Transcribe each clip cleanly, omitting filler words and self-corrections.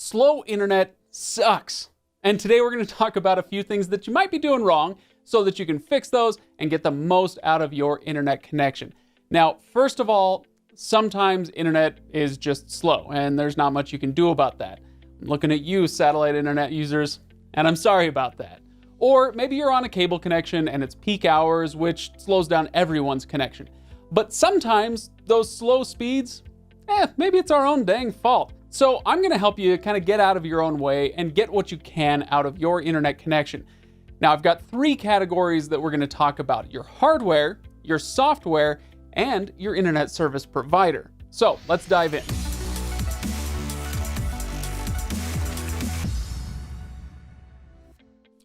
Slow internet sucks. And today we're going to talk about a few things that you might be doing wrong so that you can fix those and get the most out of your internet connection. Now, first of all, sometimes internet is just slow and there's not much you can do about that. I'm looking at you, satellite internet users, and I'm sorry about that. Or maybe you're on a cable connection and it's peak hours, which slows down everyone's connection. But sometimes those slow speeds, maybe it's our own dang fault. So I'm gonna help you kind of get out of your own way and get what you can out of your internet connection. Now, I've got 3 categories that we're gonna talk about: your hardware, your software, and your internet service provider. So let's dive in.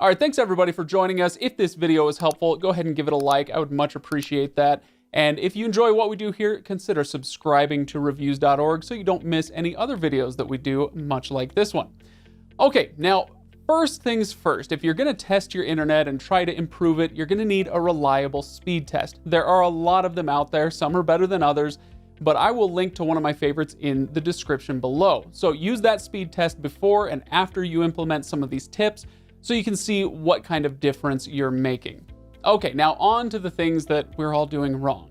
All right, thanks everybody for joining us. If this video was helpful, go ahead and give it a like. I would much appreciate that. And if you enjoy what we do here, consider subscribing to reviews.org so you don't miss any other videos that we do, much like this one. Okay, now, first things first, if you're gonna test your internet and try to improve it, you're gonna need a reliable speed test. There are a lot of them out there, some are better than others, but I will link to one of my favorites in the description below. So use that speed test before and after you implement some of these tips so you can see what kind of difference you're making. Okay, now on to the things that we're all doing wrong.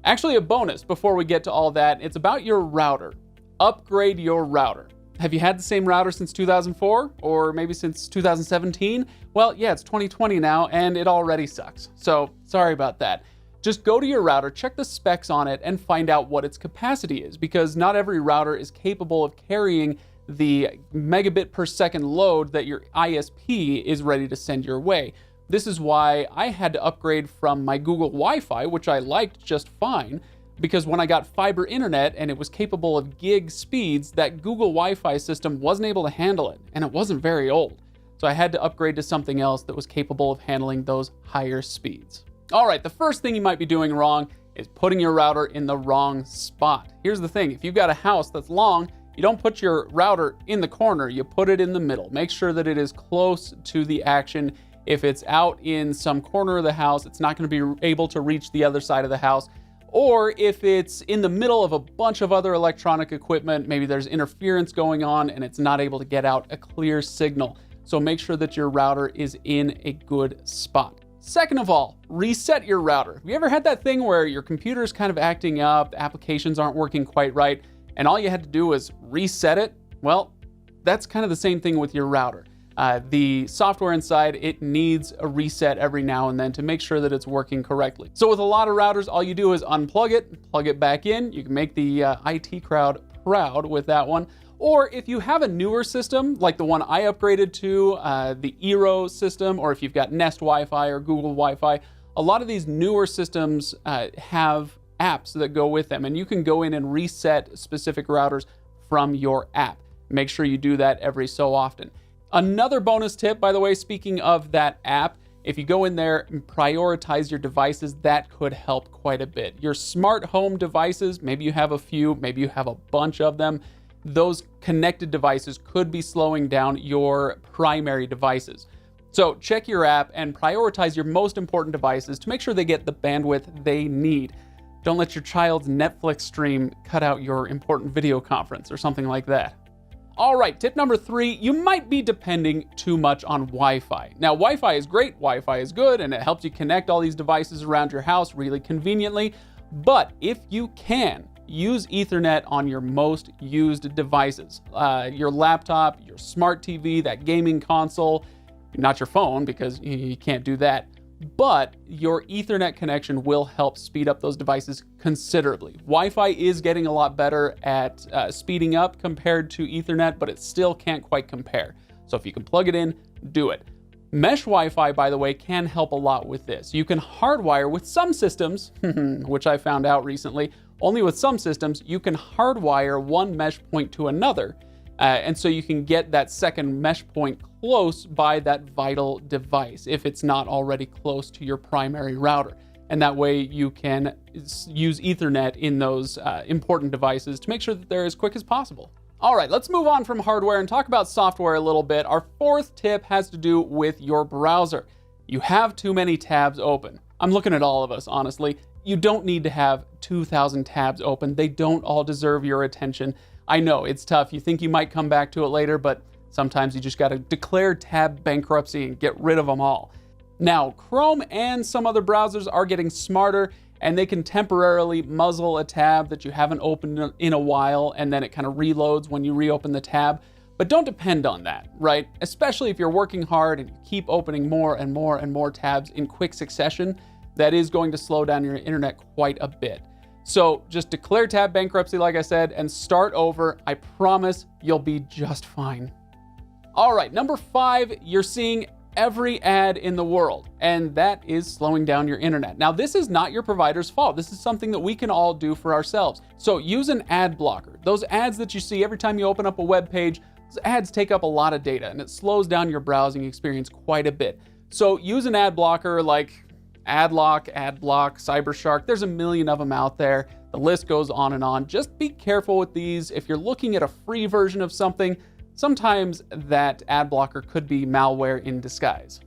Actually, a bonus before we get to all that, it's about your router. Upgrade your router. Have you had the same router since 2004 or maybe since 2017? Well, yeah, it's 2020 now and it already sucks. So sorry about that. Just go to your router, check the specs on it, and find out what its capacity is, because not every router is capable of carrying the megabit per second load that your ISP is ready to send your way. This is why I had to upgrade from my Google Wi-Fi, which I liked just fine, because when I got fiber internet and it was capable of gig speeds, that Google Wi-Fi system wasn't able to handle it, and it wasn't very old. So I had to upgrade to something else that was capable of handling those higher speeds. All right, the first thing you might be doing wrong is putting your router in the wrong spot. Here's the thing, if you've got a house that's long, you don't put your router in the corner, you put it in the middle. Make sure that it is close to the action. If it's out in some corner of the house, it's not going to be able to reach the other side of the house. Or if it's in the middle of a bunch of other electronic equipment, maybe there's interference going on and it's not able to get out a clear signal. So make sure that your router is in a good spot. Second of all, reset your router. Have you ever had that thing where your computer's kind of acting up, applications aren't working quite right, and all you had to do was reset it? Well, that's kind of the same thing with your router. The software inside, it needs a reset every now and then to make sure that it's working correctly. So with a lot of routers, all you do is unplug it, plug it back in. You can make the IT crowd proud with that one. Or if you have a newer system, like the one I upgraded to, the Eero system, or if you've got Nest Wi-Fi or Google Wi-Fi, a lot of these newer systems have apps that go with them, and you can go in and reset specific routers from your app. Make sure you do that every so often. Another bonus tip, by the way, speaking of that app, if you go in there and prioritize your devices, that could help quite a bit. Your smart home devices, maybe you have a few, maybe you have a bunch of them, those connected devices could be slowing down your primary devices. So check your app and prioritize your most important devices to make sure they get the bandwidth they need. Don't let your child's Netflix stream cut out your important video conference or something like that. All right, tip number 3, you might be depending too much on Wi-Fi. Now, Wi-Fi is great, Wi-Fi is good, and it helps you connect all these devices around your house really conveniently. But if you can, use Ethernet on your most used devices. Your laptop, your smart TV, that gaming console, not your phone because you can't do that. But your Ethernet connection will help speed up those devices considerably. Wi-Fi is getting a lot better at speeding up compared to Ethernet, but it still can't quite compare. So if you can plug it in, do it. Mesh Wi-Fi, by the way, can help a lot with this. You can hardwire with some systems, which I found out recently, only with some systems, you can hardwire one mesh point to another. And so you can get that second mesh point close by that vital device if it's not already close to your primary router. And that way you can use Ethernet in those important devices to make sure that they're as quick as possible. All right, let's move on from hardware and talk about software a little bit. Our 4th tip has to do with your browser. You have too many tabs open. I'm looking at all of us, honestly. You don't need to have 2,000 tabs open. They don't all deserve your attention. I know it's tough. You think you might come back to it later, but sometimes you just got to declare tab bankruptcy and get rid of them all. Now, Chrome and some other browsers are getting smarter, and they can temporarily muzzle a tab that you haven't opened in a while, and then it kind of reloads when you reopen the tab. But don't depend on that, right? Especially if you're working hard and you keep opening more and more and more tabs in quick succession, that is going to slow down your internet quite a bit. So just declare tab bankruptcy, like I said, and start over. I promise you'll be just fine. All right, number 5, you're seeing every ad in the world, and that is slowing down your internet. Now, this is not your provider's fault. This is something that we can all do for ourselves. So use an ad blocker. Those ads that you see every time you open up a web page, those ads take up a lot of data, and it slows down your browsing experience quite a bit. So use an ad blocker like AdLock, AdBlock, Cybershark. There's a million of them out there. The list goes on and on. Just be careful with these. If you're looking at a free version of something, sometimes that ad blocker could be malware in disguise.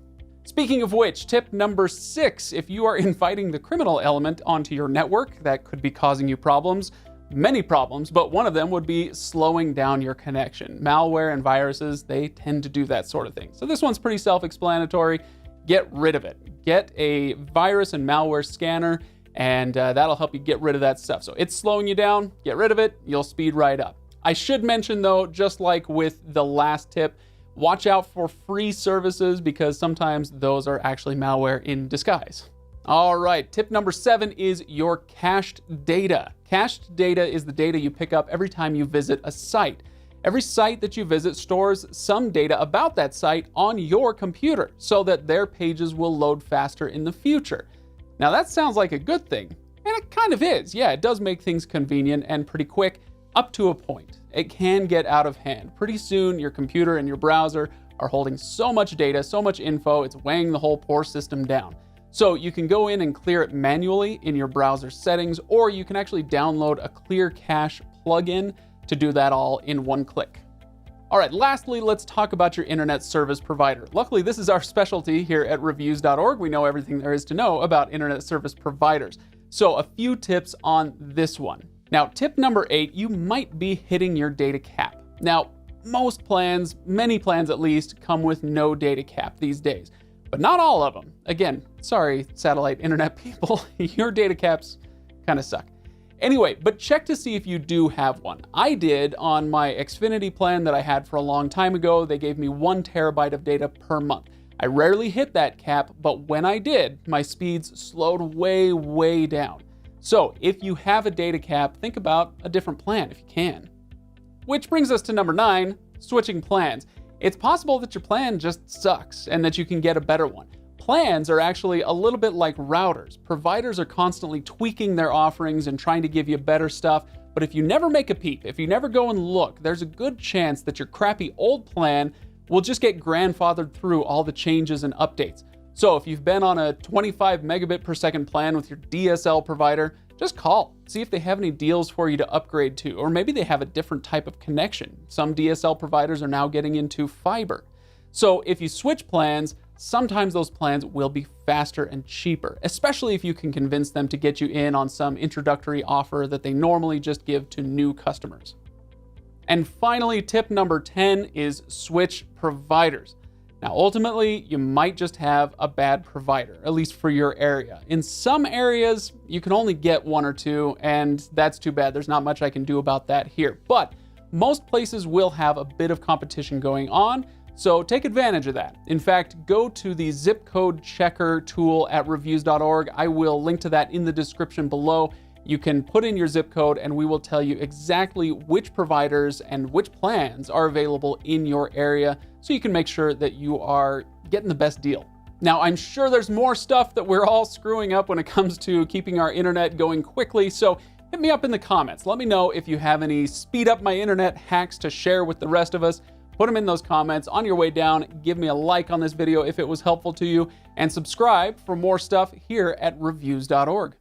Speaking of which, tip number 6, if you are inviting the criminal element onto your network, that could be causing you problems, many problems, but one of them would be slowing down your connection. Malware and viruses, they tend to do that sort of thing. So this one's pretty self-explanatory. Get rid of it. Get a virus and malware scanner, and that'll help you get rid of that stuff. So it's slowing you down, get rid of it, you'll speed right up. I should mention though, just like with the last tip, watch out for free services because sometimes those are actually malware in disguise. All right, tip number 7 is your cached data. Cached data is the data you pick up every time you visit a site. Every site that you visit stores some data about that site on your computer so that their pages will load faster in the future. Now that sounds like a good thing, and it kind of is. Yeah, it does make things convenient and pretty quick up to a point. It can get out of hand. Pretty soon your computer and your browser are holding so much data, so much info, it's weighing the whole poor system down. So you can go in and clear it manually in your browser settings, or you can actually download a Clear Cache plugin to do that all in one click. All right, lastly, let's talk about your internet service provider. Luckily, this is our specialty here at reviews.org. We know everything there is to know about internet service providers. So a few tips on this one. Now, tip number 8, you might be hitting your data cap. Now, most plans, many plans at least, come with no data cap these days, but not all of them. Again, sorry, satellite internet people, your data caps kind of suck. Anyway, but check to see if you do have one. I did on my Xfinity plan that I had for a long time ago. They gave me 1 terabyte of data per month. I rarely hit that cap, but when I did, my speeds slowed way down. So if you have a data cap, think about a different plan if you can. Which brings us to number 9, switching plans. It's possible that your plan just sucks and that you can get a better one. Plans are actually a little bit like routers. Providers are constantly tweaking their offerings and trying to give you better stuff, but if you never make a peep, if you never go and look, there's a good chance that your crappy old plan will just get grandfathered through all the changes and updates. So if you've been on a 25 megabit per second plan with your DSL provider, just call, see if they have any deals for you to upgrade to, or maybe they have a different type of connection. Some DSL providers are now getting into fiber. So if you switch plans, sometimes those plans will be faster and cheaper, especially if you can convince them to get you in on some introductory offer that they normally just give to new customers. And finally, tip number 10 is switch providers. Now, ultimately, you might just have a bad provider, at least for your area. In some areas, you can only get 1 or 2, and that's too bad. There's not much I can do about that here. But most places will have a bit of competition going on, so take advantage of that. In fact, go to the zip code checker tool at reviews.org. I will link to that in the description below. You can put in your zip code and we will tell you exactly which providers and which plans are available in your area so you can make sure that you are getting the best deal. Now, I'm sure there's more stuff that we're all screwing up when it comes to keeping our internet going quickly, so hit me up in the comments. Let me know if you have any speed up my internet hacks to share with the rest of us. Put them in those comments. On your way down, give me a like on this video if it was helpful to you, and subscribe for more stuff here at reviews.org.